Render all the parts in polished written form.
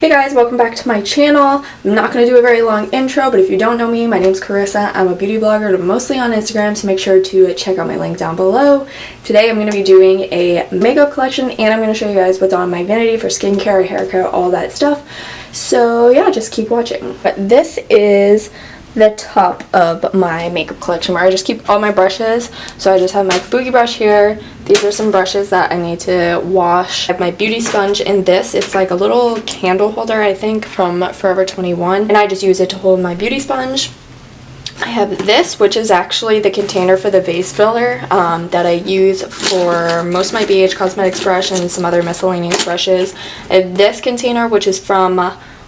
Hey guys, welcome back to my channel. I'm not going to do a very long intro, but if you don't know me, my name's Carissa. I'm a beauty blogger, mostly on Instagram, so make sure to check out my link down below. Today I'm going to be doing a makeup collection, and I'm going to show you guys what's on my vanity for skincare, haircare, all that stuff. So yeah, just keep watching. But this is the top of my makeup collection where I just keep all my brushes. So I just have my kabuki brush here. These are some brushes that I need to wash. I have my beauty sponge in this. It's like a little candle holder, I think, from Forever 21, and I just use it to hold my beauty sponge. I have this, which is actually the container for the vase filler that I use for most of my BH Cosmetics brush and some other miscellaneous brushes. I have this container, which is from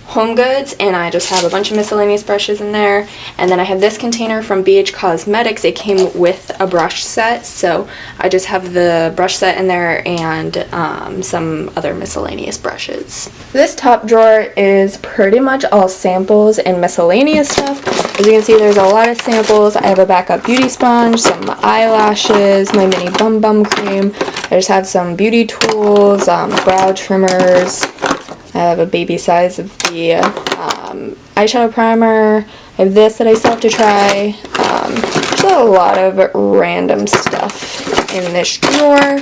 Home Goods, and I just have a bunch of miscellaneous brushes in there. And then I have this container from BH Cosmetics. It came with a brush set, so I just have the brush set in there and some other miscellaneous brushes. This top drawer is pretty much all samples and miscellaneous stuff. As you can see, there's a lot of samples. I have a backup beauty sponge, some eyelashes, my mini bum cream. I just have some beauty tools, brow trimmers. I have a baby size of the eyeshadow primer. I have this that I still have to try. Just a lot of random stuff in this drawer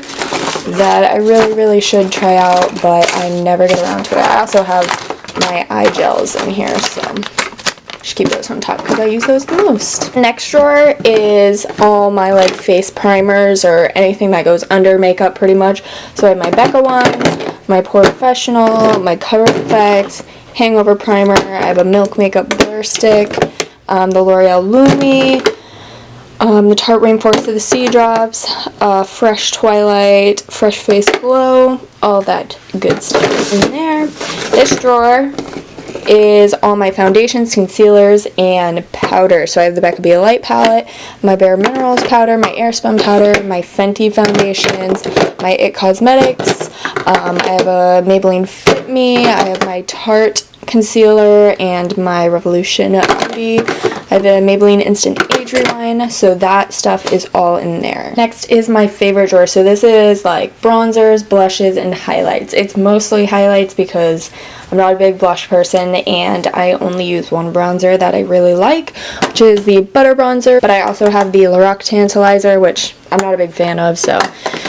that I really should try out, but I never get around to it. I also have my eye gels in here, so just keep those on top because I use those the most. Next drawer is all my like face primers or anything that goes under makeup pretty much. So I have my Becca one, my Professional, my Cover FX, Hangover Primer. I have a Milk Makeup Blur Stick, the L'Oreal Lumi, the Tarte Rainforest of the Sea Drops, Fresh Twilight, Fresh Face Glow, all that good stuff in there. This drawer is all my foundations, concealers, and powder. So I have the Becca Be Light palette, my Bare Minerals powder, my Airspun powder, my Fenty foundations, my IT Cosmetics, I have a Maybelline Fit Me, I have my Tarte concealer, and my Revolution Beauty. I have a Maybelline Instant Age Rewind, so that stuff is all in there. Next is my favorite drawer. So this is like bronzers, blushes, and highlights. It's mostly highlights because I'm not a big blush person, and I only use one bronzer that I really like, which is the Butter Bronzer, but I also have the Lorac Tantalizer, which I'm not a big fan of, so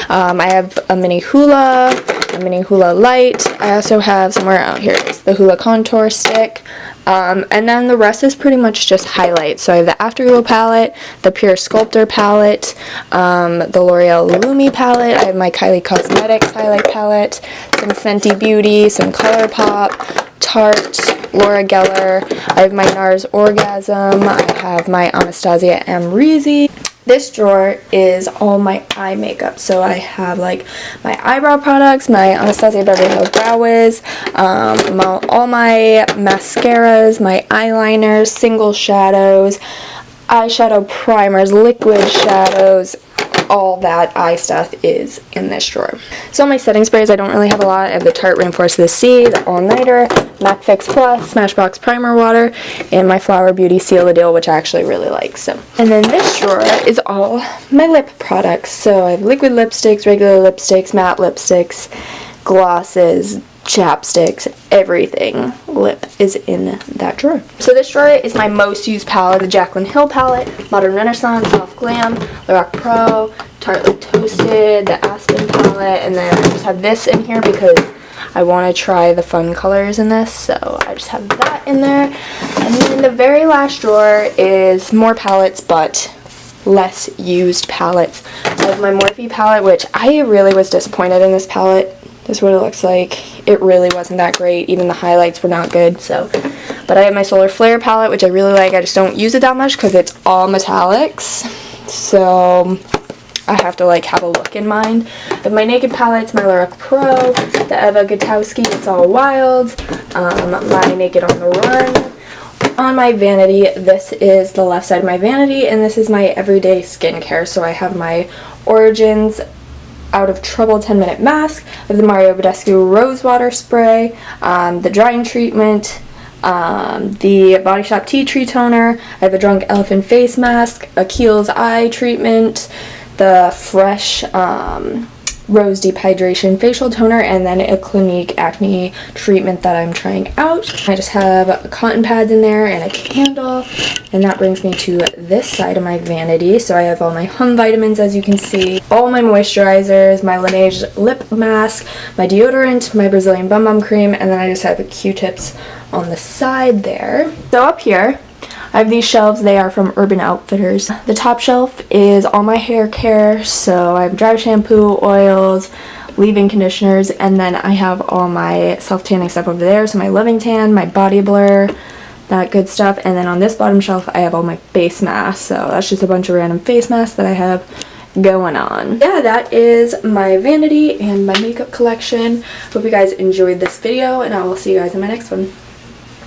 I have a mini Hoola Light. I also have, somewhere out here, it's the Hoola Contour Stick. And then the rest is pretty much just highlights. So I have the Afterglow palette, the Pure Sculptor palette, the L'Oreal Lumi palette, I have my Kylie Cosmetics highlight palette, some Fenty Beauty, some ColourPop, Tarte, Laura Geller, I have my NARS Orgasm, I have my Anastasia Amrezy. This drawer is all my eye makeup. So I have like my eyebrow products, my Anastasia Beverly Hills Brow Wiz, all my mascaras, my eyeliners, single shadows, eyeshadow primers, liquid shadows, all that eye stuff is in this drawer. So my setting sprays, I don't really have a lot. I have the Tarte Rainforest of the Sea, the All Nighter, MAC Fix Plus, Smashbox Primer Water, and my Flower Beauty Seal the Deal, which I actually really like. So, and then this drawer is all my lip products. So I have liquid lipsticks, regular lipsticks, matte lipsticks, glosses, chapsticks, everything lip is in that drawer. So this drawer is my most used palette, the Jaclyn Hill palette, Modern Renaissance, Soft Glam, Lorac Pro, Tartelette Toasted, the Aspen palette, and then I just have this in here because I want to try the fun colors in this, so I just have that in there. And then the very last drawer is more palettes, but less used palettes. I have my Morphe palette, which I really was disappointed in this palette. This is what it looks like. It really wasn't that great. Even the highlights were not good. So, but I have my Solar Flare palette, which I really like. I just don't use it that much because it's all metallics. So I have to like have a look in mind. I have my Naked palettes, my Lorac Pro, the Eva Gutowski It's All Wild, my Naked on the Run. On my vanity, this is the left side of my vanity, and this is my everyday skincare. So I have my Origins Out of Trouble 10-minute mask, I have the Mario Badescu Rose Water Spray, the drying treatment, the Body Shop Tea Tree Toner, I have a Drunk Elephant face mask, a Kiehl's eye treatment, the Fresh Rose Deep Hydration Facial Toner, and then a Clinique Acne treatment that I'm trying out. I just have cotton pads in there and a candle, and that brings me to this side of my vanity. So I have all my home vitamins, as you can see, all my moisturizers, my Laneige lip mask, my deodorant, my Brazilian Bum Bum cream, and then I just have the Q-tips on the side there. So up here I have these shelves. They are from Urban Outfitters. The top shelf is all my hair care, so I have dry shampoo, oils, leave-in conditioners, and then I have all my self-tanning stuff over there, so my Living Tan, my Body Blur, that good stuff. And then on this bottom shelf I have all my face masks, so that's just a bunch of random face masks that I have going on. Yeah, that is my vanity and my makeup collection. Hope you guys enjoyed this video, and I will see you guys in my next one.